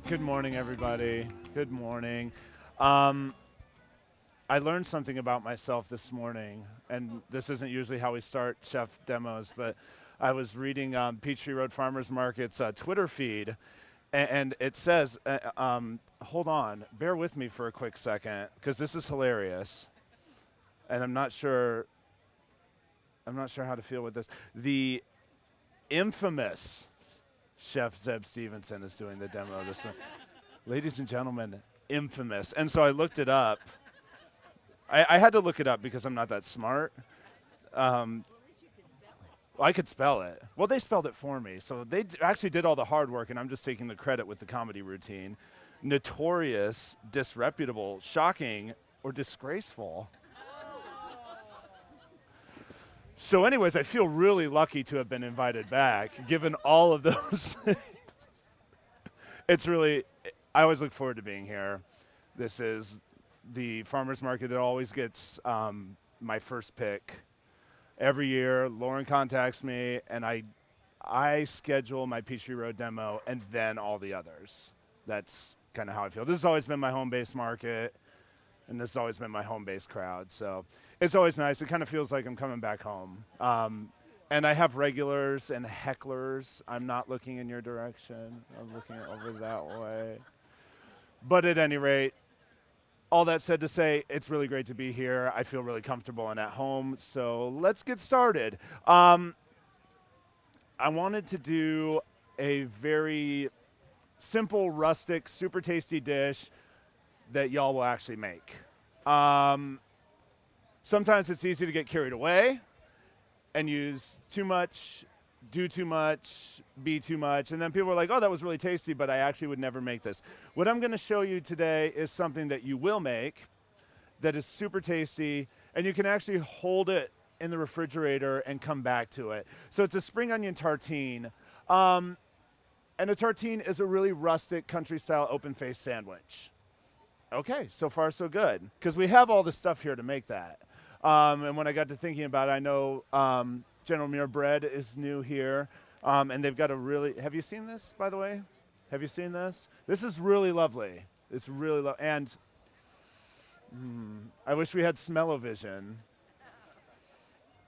Good morning, everybody. Good morning. I learned something about myself this morning, and this isn't usually how we start chef demos, but I was reading Peachtree Road Farmers Market's Twitter feed, and it says, hold on, bear with me for a quick second, because this is hilarious, and I'm not sure how to feel with this. The infamous Chef Zeb Stevenson is doing the demo this morning. Ladies and gentlemen, infamous. And so I looked it up. I had to look it up because I'm not that smart. I could spell it. Well, they spelled it for me. So they actually did all the hard work, and I'm just taking the credit with the comedy routine. Notorious, disreputable, shocking, or disgraceful. So anyways, I feel really lucky to have been invited back, given all of those things. It's really, I always look forward to being here. This is the farmer's market that always gets my first pick. Every year, Lauren contacts me, and I schedule my Peachtree Road demo and then all the others. That's kind of how I feel. This has always been my home-based market, and this has always been my home-based crowd. So it's always nice. It kind of feels like I'm coming back home. And I have regulars and hecklers. I'm not looking in your direction. I'm looking over that way. But at any rate, all that said to say, it's really great to be here. I feel really comfortable and at home. So let's get started. I wanted to do a very simple, rustic, super tasty dish that y'all will actually make. Sometimes it's easy to get carried away and use too much, do too much, be too much. And then people are like, oh, that was really tasty, but I actually would never make this. What I'm going to show you today is something that you will make that is super tasty, and you can actually hold it in the refrigerator and come back to it. So it's a spring onion tartine. And a tartine is a really rustic country-style open-faced sandwich. Okay, so far so good, because we have all the stuff here to make that. And when I got to thinking about it, I know General Muir Bread is new here, and they've got a really, have you seen this, by the way? Have you seen this? This is really lovely. It's really lovely, and I wish we had smell-o-vision,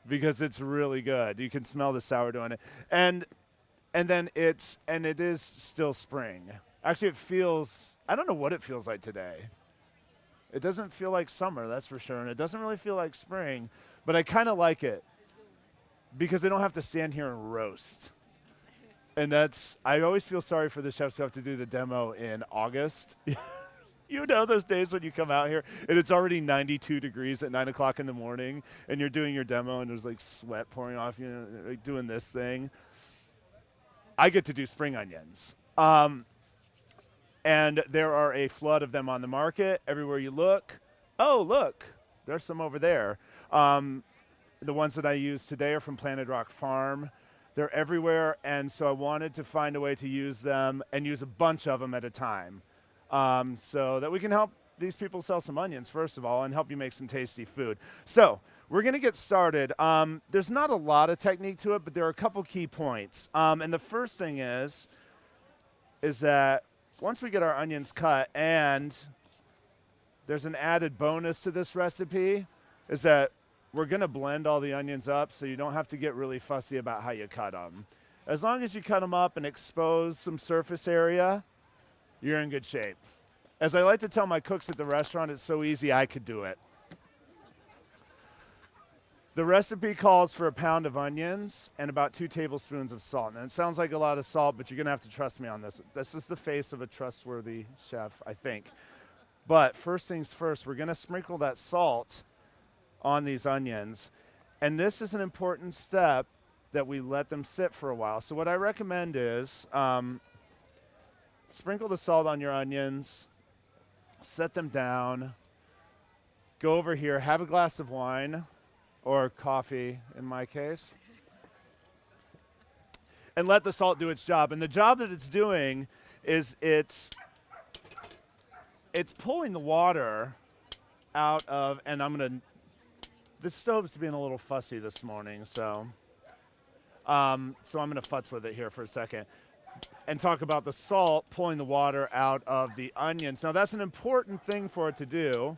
because it's really good. You can smell the sourdough in it. And then it is still spring. Actually, it feels, I don't know what it feels like today. It doesn't feel like summer, that's for sure, and it doesn't really feel like spring, but I kind of like it because I don't have to stand here and roast. And I always feel sorry for the chefs who have to do the demo in August. You know those days when you come out here and it's already 92 degrees at 9 o'clock in the morning and you're doing your demo and there's like sweat pouring off you, like doing this thing. I get to do spring onions. And there are a flood of them on the market everywhere you look. Oh, look, there's some over there. The ones that I use today are from Planted Rock Farm. They're everywhere, and so I wanted to find a way to use them and use a bunch of them at a time so that we can help these people sell some onions, first of all, and help you make some tasty food. So we're going to get started. There's not a lot of technique to it, but there are a couple key points. And the first thing is that once we get our onions cut, and there's an added bonus to this recipe, is that we're going to blend all the onions up so you don't have to get really fussy about how you cut them. As long as you cut them up and expose some surface area, you're in good shape. As I like to tell my cooks at the restaurant, it's so easy I could do it. The recipe calls for a pound of onions and about 2 tablespoons of salt. And it sounds like a lot of salt, but you're going to have to trust me on this. This is the face of a trustworthy chef, I think. But first things first, we're going to sprinkle that salt on these onions. And this is an important step that we let them sit for a while. So what I recommend is sprinkle the salt on your onions, set them down, go over here, have a glass of wine, or coffee in my case, and let the salt do its job. And the job that it's doing is it's pulling the water out of, and the stove's being a little fussy this morning, so I'm going to futz with it here for a second. and talk about the salt pulling the water out of the onions. Now, that's an important thing for it to do.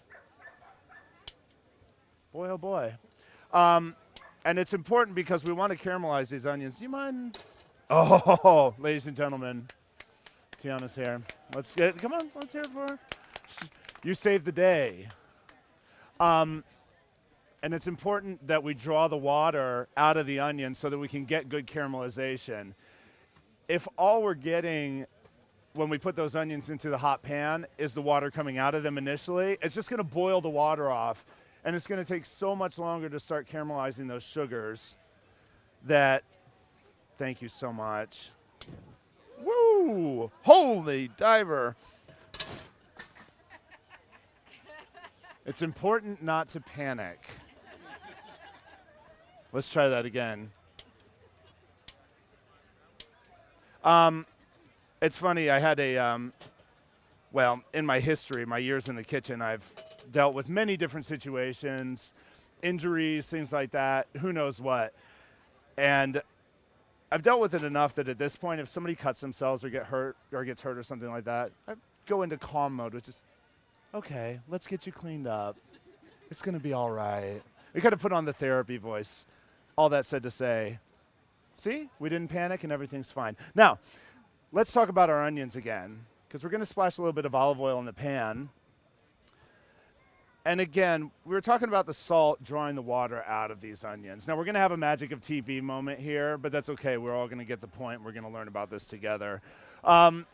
Boy, oh boy. And it's important because we want to caramelize these onions. Do you mind? Oh, ladies and gentlemen, Tiana's here. Come on, let's hear it for her. You saved the day. And it's important that we draw the water out of the onion so that we can get good caramelization. If all we're getting when we put those onions into the hot pan is the water coming out of them initially, it's just going to boil the water off. And it's going to take so much longer to start caramelizing those sugars that, thank you so much. Woo! Holy diver. It's important not to panic. Let's try that again. It's funny, I had in my history, my years in the kitchen, I've dealt with many different situations, injuries, things like that, who knows what. And I've dealt with it enough that at this point, if somebody cuts themselves or gets hurt or something like that, I go into calm mode, which is, okay, let's get you cleaned up. It's going to be all right. We kind of put on the therapy voice. All that said to say, see, we didn't panic and everything's fine. Now, let's talk about our onions again, because we're going to splash a little bit of olive oil in the pan. And again, we were talking about the salt drawing the water out of these onions. Now, we're going to have a magic of TV moment here, but that's okay. We're all going to get the point. We're going to learn about this together. And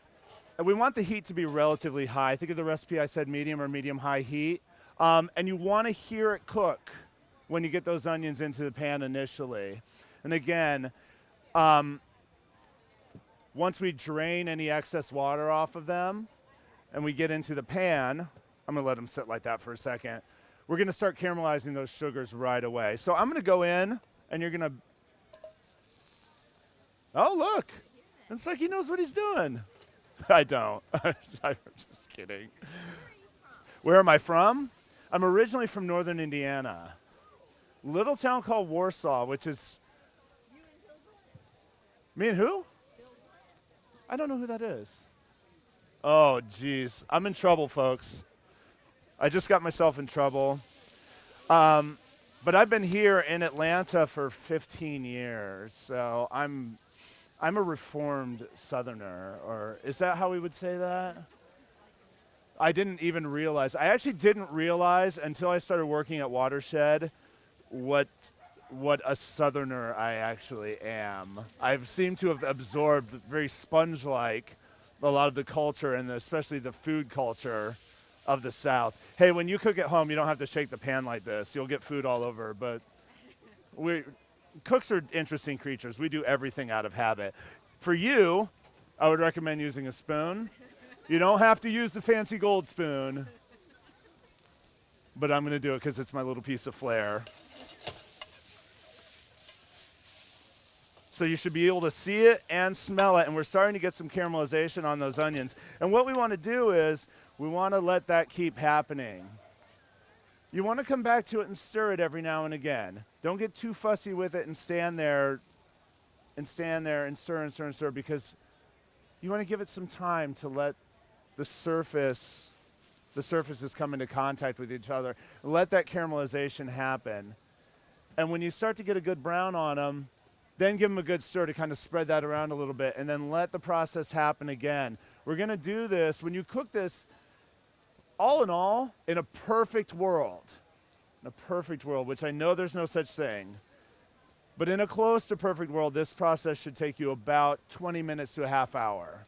we want the heat to be relatively high. I think of the recipe I said medium or medium-high heat. And you want to hear it cook when you get those onions into the pan initially. And again, once we drain any excess water off of them and we get into the pan, I'm going to let them sit like that for a second. We're going to start caramelizing those sugars right away. So I'm going to go in, and you're going to... Oh, look. It's like he knows what he's doing. I don't. I'm just kidding. Where am I from? I'm originally from northern Indiana. Little town called Warsaw, which is... Me and who? I don't know who that is. Oh, geez. I'm in trouble, folks. I just got myself in trouble. But I've been here in Atlanta for 15 years, so I'm a reformed Southerner, or is that how we would say that? I didn't even realize. I actually didn't realize until I started working at Watershed what a Southerner I actually am. I've seemed to have absorbed very sponge-like a lot of the culture and especially the food culture of the South. Hey, when you cook at home, you don't have to shake the pan like this. You'll get food all over, but cooks are interesting creatures. We do everything out of habit. For you, I would recommend using a spoon. You don't have to use the fancy gold spoon, but I'm going to do it because it's my little piece of flair. So you should be able to see it and smell it, and we're starting to get some caramelization on those onions. And what we want to do is we want to let that keep happening. You want to come back to it and stir it every now and again. Don't get too fussy with it and stand there and stir, because you want to give it some time to let the surfaces come into contact with each other. Let that caramelization happen. And when you start to get a good brown on them, then give them a good stir to kind of spread that around a little bit, and then let the process happen again. We're going to do this, when you cook this, all in all, in a perfect world, which I know there's no such thing, but in a close to perfect world, this process should take you about 20 minutes to a half hour.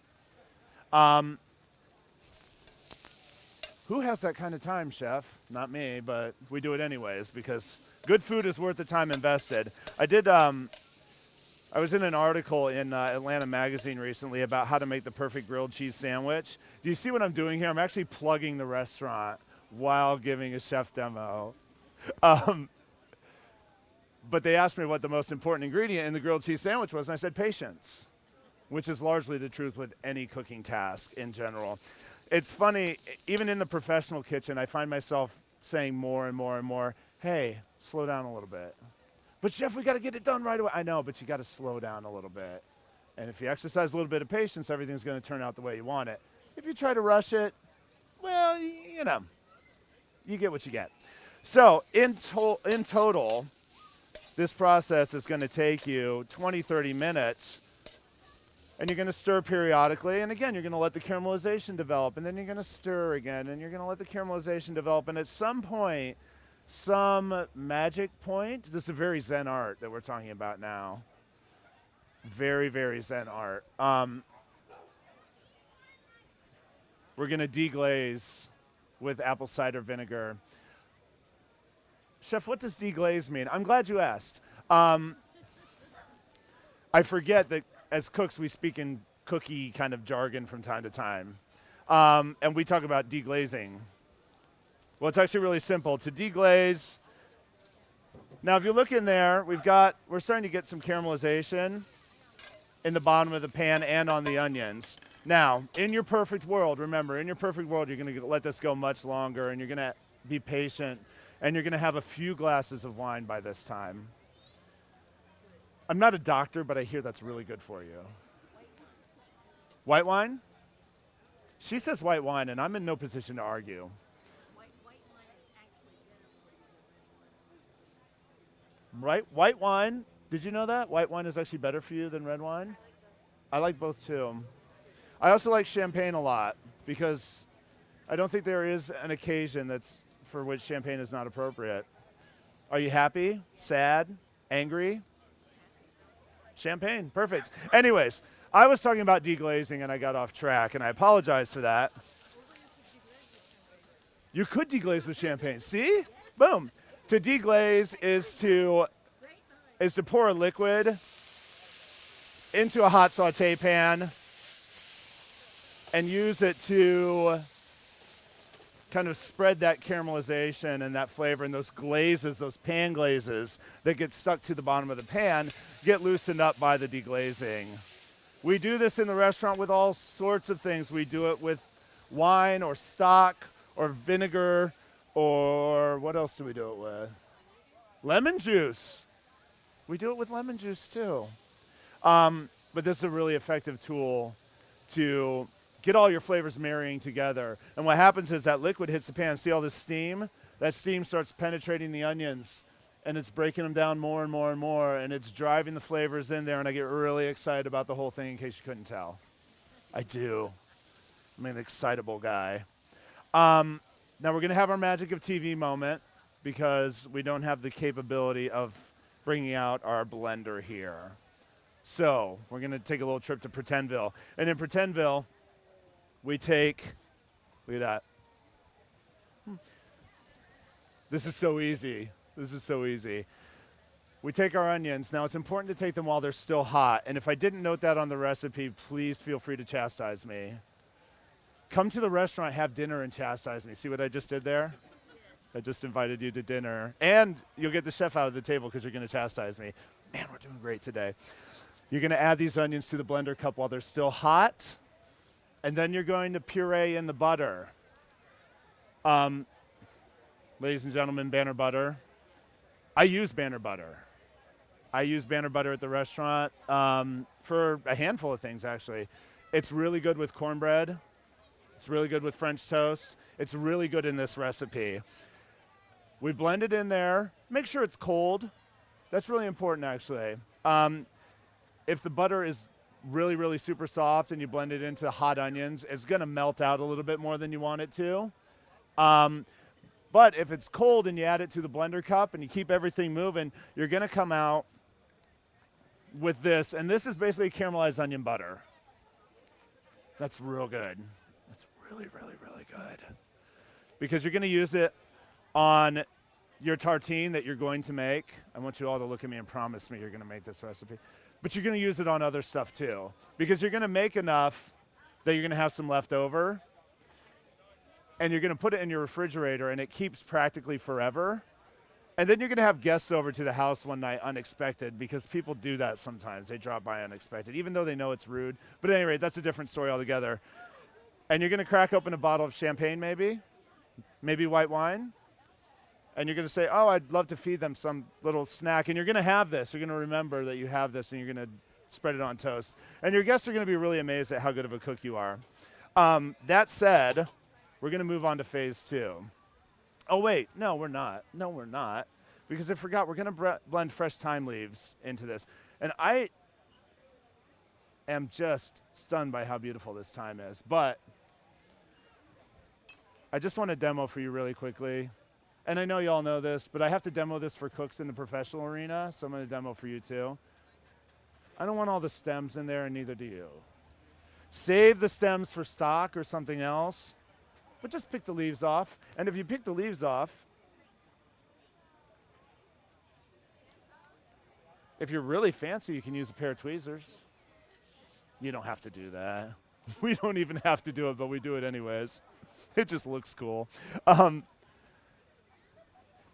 Who has that kind of time, chef? Not me, but we do it anyways, because good food is worth the time invested. I was in an article in Atlanta Magazine recently about how to make the perfect grilled cheese sandwich. Do you see what I'm doing here? I'm actually plugging the restaurant while giving a chef demo. But they asked me what the most important ingredient in the grilled cheese sandwich was, and I said patience, which is largely the truth with any cooking task in general. It's funny, even in the professional kitchen, I find myself saying more and more and more, hey, slow down a little bit. But chef, we got to get it done right away. I know, but you got to slow down a little bit. And if you exercise a little bit of patience, everything's going to turn out the way you want it. If you try to rush it, well, you know, you get what you get. So in total, this process is going to take you 20, 30 minutes, and you're going to stir periodically. And again, you're going to let the caramelization develop, and then you're going to stir again, and you're going to let the caramelization develop. And at some point, some magic point, this is a very Zen art that we're talking about now. Very, very Zen art. We're going to deglaze with apple cider vinegar. Chef, what does deglaze mean? I'm glad you asked. I forget that as cooks, we speak in cookie kind of jargon from time to time. And we talk about deglazing. Well, it's actually really simple. To deglaze, now if you look in there, we're starting to get some caramelization in the bottom of the pan and on the onions. Now, in your perfect world, remember, in your perfect world, you're going to let this go much longer, and you're going to be patient, and you're going to have a few glasses of wine by this time. I'm not a doctor, but I hear that's really good for you. White wine? She says white wine, and I'm in no position to argue. Right? White wine, did you know that? White wine is actually better for you than red wine? I like both too. I also like champagne a lot because I don't think there is an occasion that's for which champagne is not appropriate. Are you happy? Sad? Angry? Champagne, perfect. Anyways, I was talking about deglazing and I got off track, and I apologize for that. You could deglaze with champagne. See? Boom. To deglaze is to pour a liquid into a hot saute pan and use it to kind of spread that caramelization and that flavor, and those glazes, those pan glazes that get stuck to the bottom of the pan get loosened up by the deglazing. We do this in the restaurant with all sorts of things. We do it with wine or stock or vinegar, or what else do we do it with? Lemon juice. We do it with lemon juice too. But this is a really effective tool to get all your flavors marrying together. And what happens is that liquid hits the pan. See all this steam? That steam starts penetrating the onions, and it's breaking them down more and more and more, and it's driving the flavors in there, and I get really excited about the whole thing, in case you couldn't tell. I do. I'm an excitable guy. Now we're going to have our magic of TV moment because we don't have the capability of bringing out our blender here. So we're going to take a little trip to Pretendville. And in Pretendville, we take, look at that. This is so easy. This is so easy. We take our onions. Now, it's important to take them while they're still hot. And if I didn't note that on the recipe, please feel free to chastise me. Come to the restaurant, have dinner, and chastise me. See what I just did there? I just invited you to dinner. And you'll get the chef out of the table because you're going to chastise me. Man, we're doing great today. You're going to add these onions to the blender cup while they're still hot. And then you're going to puree in the butter. Ladies and gentlemen, Banner butter. I use Banner butter. I use Banner butter at the restaurant for a handful of things, actually. It's really good with cornbread. It's really good with French toast. It's really good in this recipe. We blend it in there. Make sure it's cold. That's really important, actually. If the butter is really, really super soft and you blend it into hot onions, it's going to melt out a little bit more than you want it to. But if it's cold and you add it to the blender cup and you keep everything moving, you're going to come out with this. And this is basically caramelized onion butter. That's real good. That's really, really, really good. Because you're going to use it on your tartine that you're going to make. I want you all to look at me and promise me you're going to make this recipe. But you're going to use it on other stuff too. Because you're going to make enough that you're going to have some left over. And you're going to put it in your refrigerator, and it keeps practically forever. And then you're going to have guests over to the house one night unexpected, because people do that sometimes. They drop by unexpected, even though they know it's rude. But at any rate, that's a different story altogether. And you're going to crack open a bottle of champagne maybe white wine. And you're going to say, oh, I'd love to feed them some little snack. And you're going to have this. You're going to remember that you have this, and you're going to spread it on toast. And your guests are going to be really amazed at how good of a cook you are. That said, we're going to move on to phase 2. Oh, wait. No, we're not. No, we're not. Because I forgot, we're going to blend fresh thyme leaves into this. And I am just stunned by how beautiful this thyme is. But I just want to demo for you really quickly. And I know you all know this, but I have to demo this for cooks in the professional arena, so I'm going to demo for you too. I don't want all the stems in there, and neither do you. Save the stems for stock or something else, but just pick the leaves off. And if you pick the leaves off, if you're really fancy, you can use a pair of tweezers. You don't have to do that. We don't even have to do it, but we do it anyways. It just looks cool.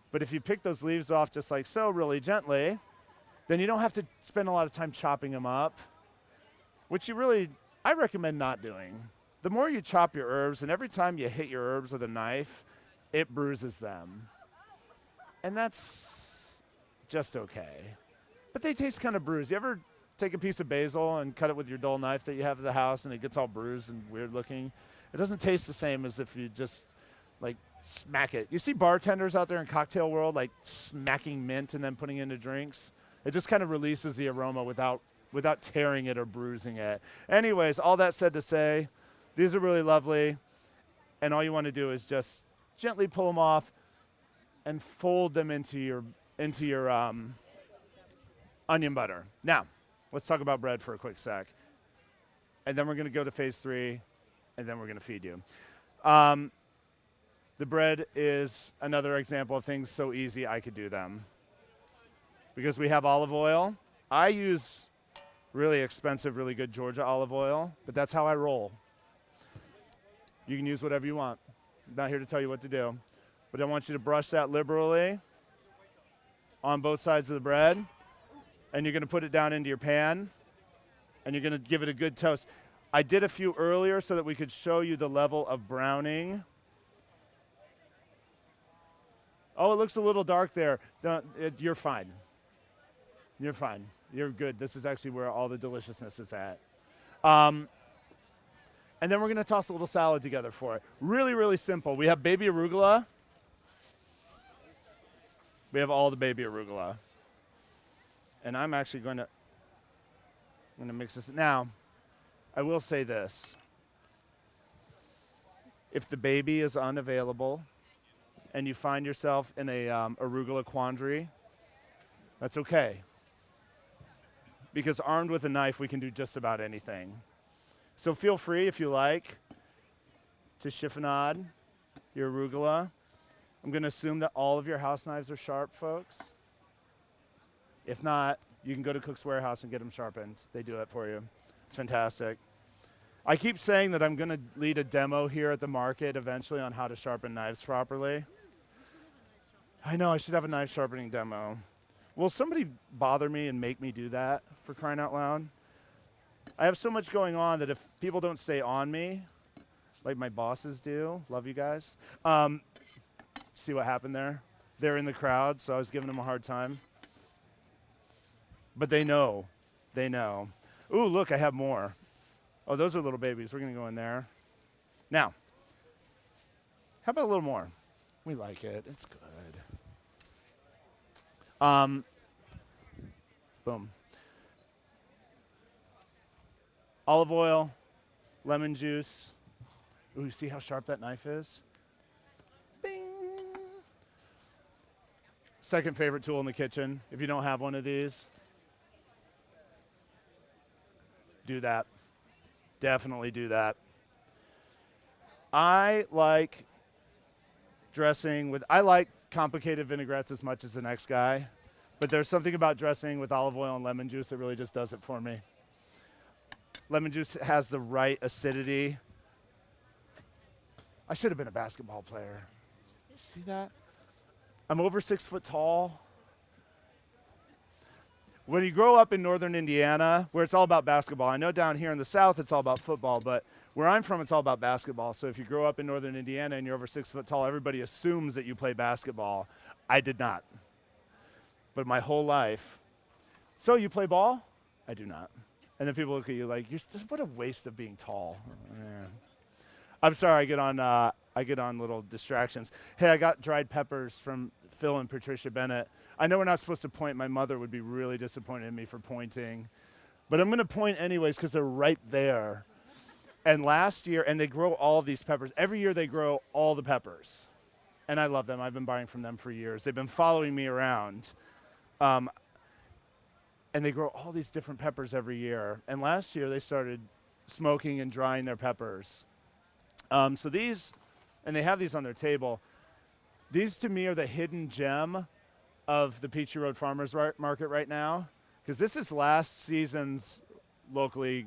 But if you pick those leaves off just like so, really gently, then you don't have to spend a lot of time chopping them up, which I recommend not doing. The more you chop your herbs, and every time you hit your herbs with a knife, it bruises them. And that's just okay. But they taste kind of bruised. You ever take a piece of basil and cut it with your dull knife that you have at the house and it gets all bruised and weird looking? It doesn't taste the same as if you just like smack it. You see bartenders out there in cocktail world like smacking mint and then putting it into drinks? It just kind of releases the aroma without tearing it or bruising it. Anyways, all that said to say, these are really lovely, and all you want to do is just gently pull them off and fold them into your onion butter. Now, let's talk about bread for a quick sec, and then we're going to go to phase 3, and then we're going to feed you. The bread is another example of things so easy I could do them. Because we have olive oil. I use really expensive, really good Georgia olive oil, but that's how I roll. You can use whatever you want. I'm not here to tell you what to do. But I want you to brush that liberally on both sides of the bread, and you're going to put it down into your pan, and you're going to give it a good toast. I did a few earlier so that we could show you the level of browning. Oh, it looks a little dark there. You're fine. You're fine. You're good. This is actually where all the deliciousness is at. And then we're going to toss a little salad together for it. Really, really simple. We have baby arugula. We have all the baby arugula. And I'm actually going to mix this. Now, I will say this. If the baby is unavailable and you find yourself in a arugula quandary, that's okay. Because armed with a knife, we can do just about anything. So feel free, if you like, to chiffonade your arugula. I'm going to assume that all of your house knives are sharp, folks. If not, you can go to Cook's Warehouse and get them sharpened. They do it for you. It's fantastic. I keep saying that I'm going to lead a demo here at the market eventually on how to sharpen knives properly. I know, I should have a knife sharpening demo. Will somebody bother me and make me do that, for crying out loud? I have so much going on that if people don't stay on me, like my bosses do, love you guys, see what happened there? They're in the crowd, so I was giving them a hard time. But they know. They know. Ooh, look, I have more. Oh, those are little babies. We're going to go in there. Now, how about a little more? We like it. It's good. Boom. Olive oil, lemon juice. Ooh, you see how sharp that knife is? Bing. Second favorite tool in the kitchen. If you don't have one of these, do that. Definitely do that. I like complicated vinaigrettes as much as the next guy, but there's something about dressing with olive oil and lemon juice that really just does it for me. Lemon juice has the right acidity. I should have been a basketball player. You see that? I'm over 6 foot tall. When you grow up in northern Indiana, where it's all about basketball, I know down here in the South it's all about football, but where I'm from, it's all about basketball. So if you grow up in northern Indiana and you're over 6 foot tall, everybody assumes that you play basketball. I did not. But my whole life. So you play ball? I do not. And then people look at you like, what a waste of being tall. Yeah. I'm sorry, I get on little distractions. Hey, I got dried peppers from Phil and Patricia Bennett. I know we're not supposed to point. My mother would be really disappointed in me for pointing. But I'm going to point anyways because they're right there. And last year, and they grow all these peppers. Every year they grow all the peppers. And I love them. I've been buying from them for years. They've been following me around. And they grow all these different peppers every year. And last year they started smoking and drying their peppers. So these, and they have these on their table. These to me are the hidden gem of the Peachtree Road Farmers Market right now. Because this is last season's locally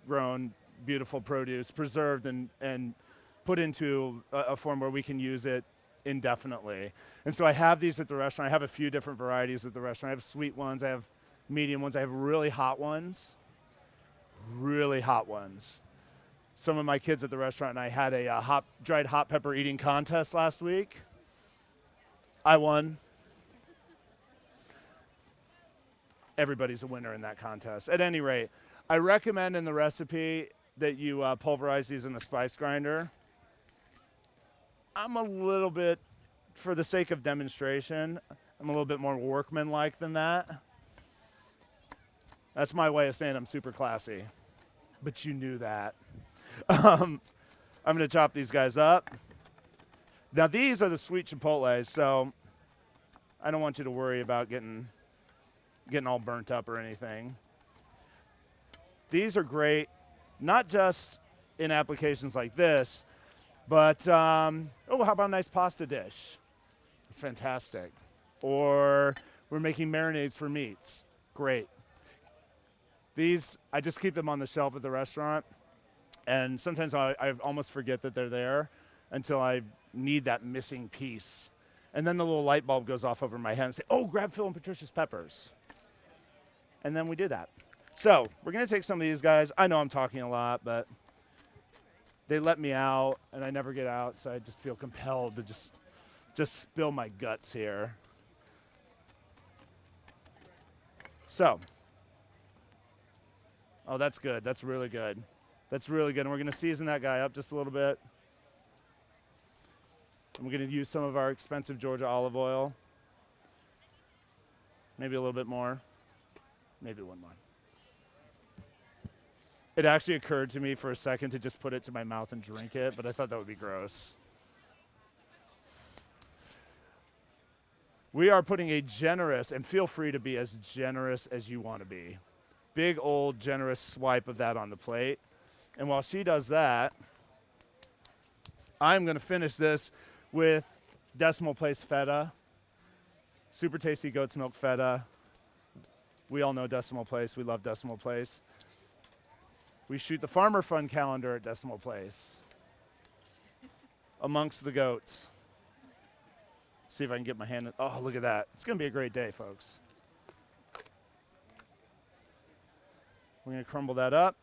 grown, beautiful produce, preserved and put into a form where we can use it indefinitely. And so I have these at the restaurant. I have a few different varieties at the restaurant. I have sweet ones. I have medium ones. I have really hot ones. Really hot ones. Some of my kids at the restaurant and I had a dried hot pepper eating contest last week. I won. Everybody's a winner in that contest. At any rate, I recommend in the recipe that you pulverize these in the spice grinder. I'm a little bit, for the sake of demonstration, I'm a little bit more workmanlike than that. That's my way of saying I'm super classy. But you knew that. I'm going to chop these guys up. Now these are the sweet chipotles, so I don't want you to worry about getting all burnt up or anything. These are great, not just in applications like this, but, how about a nice pasta dish? It's fantastic. Or we're making marinades for meats. Great. These, I just keep them on the shelf at the restaurant. And sometimes I almost forget that they're there until I need that missing piece. And then the little light bulb goes off over my head and say, oh, grab Phil and Patricia's peppers. And then we do that. So we're going to take some of these guys. I know I'm talking a lot, but they let me out, and I never get out, so I just feel compelled to just spill my guts here. So, oh, that's good. That's really good. That's really good. And we're going to season that guy up just a little bit. And we're going to use some of our expensive Georgia olive oil. Maybe a little bit more. Maybe one more. It actually occurred to me for a second to just put it to my mouth and drink it, but I thought that would be gross. We are putting a generous, and feel free to be as generous as you want to be. Big old generous swipe of that on the plate. And while she does that, I'm going to finish this with Decimal Place feta. Super tasty goat's milk feta. We all know Decimal Place. We love Decimal Place. We shoot the Farmer Fund calendar at Decimal Place. Amongst the goats. See if I can get my hand in. Oh, look at that. It's going to be a great day, folks. We're going to crumble that up.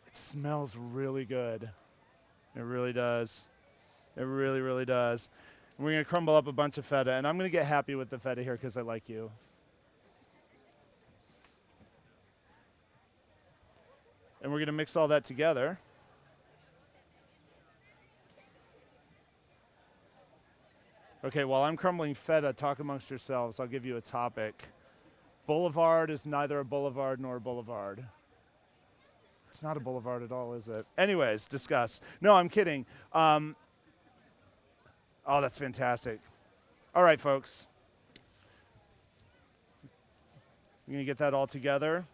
It smells really good. It really does. It really, really does. And we're going to crumble up a bunch of feta, and I'm going to get happy with the feta here because I like you. And we're going to mix all that together. Okay, while I'm crumbling feta, talk amongst yourselves. I'll give you a topic. Boulevard is neither a boulevard nor a boulevard. It's not a boulevard at all, is it? Anyways, discuss. No, I'm kidding. Oh, that's fantastic. All right, folks. I'm going to get that all together.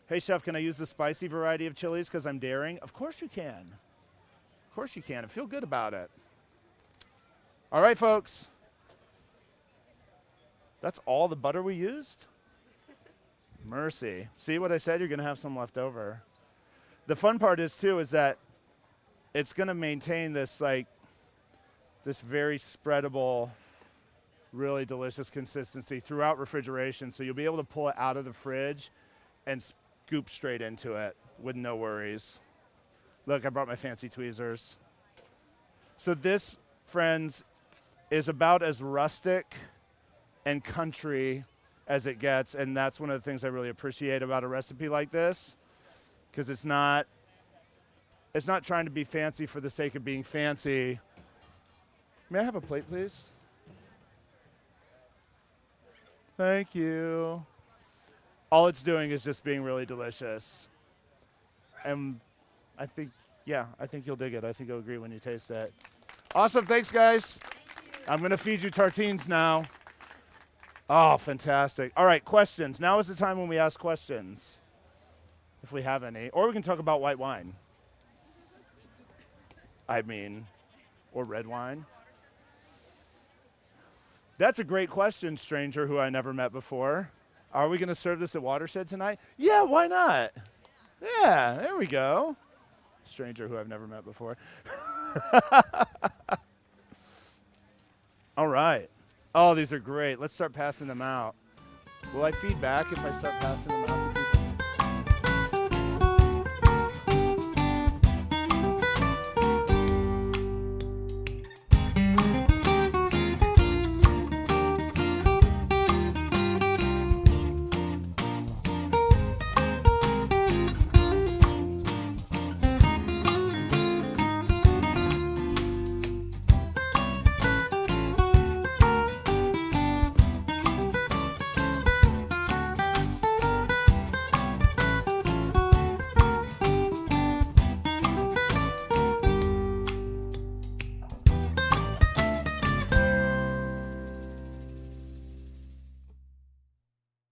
Hey, chef, can I use the spicy variety of chilies because I'm daring? Of course you can. Of course you can. I feel good about it. All right, folks. That's all the butter we used? Mercy. See what I said? You're going to have some left over. The fun part is, too, is that it's going to maintain this, this very spreadable, really delicious consistency throughout refrigeration. So you'll be able to pull it out of the fridge and scoop straight into it with no worries. Look, I brought my fancy tweezers. So this, friends, is about as rustic and country as it gets, and that's one of the things I really appreciate about a recipe like this, because it's not trying to be fancy for the sake of being fancy. May I have a plate, please? Thank you. All it's doing is just being really delicious. And I think you'll dig it. I think you'll agree when you taste it. Awesome, thanks guys. I'm gonna feed you tartines now. Oh, fantastic. All right, questions. Now is the time when we ask questions, if we have any. Or we can talk about white wine. Or red wine. That's a great question, stranger who I never met before. Are we gonna serve this at Watershed tonight? Yeah, why not? Yeah, there we go. Stranger who I've never met before. All right. Oh, these are great. Let's start passing them out. Will I feed back if I start passing them out?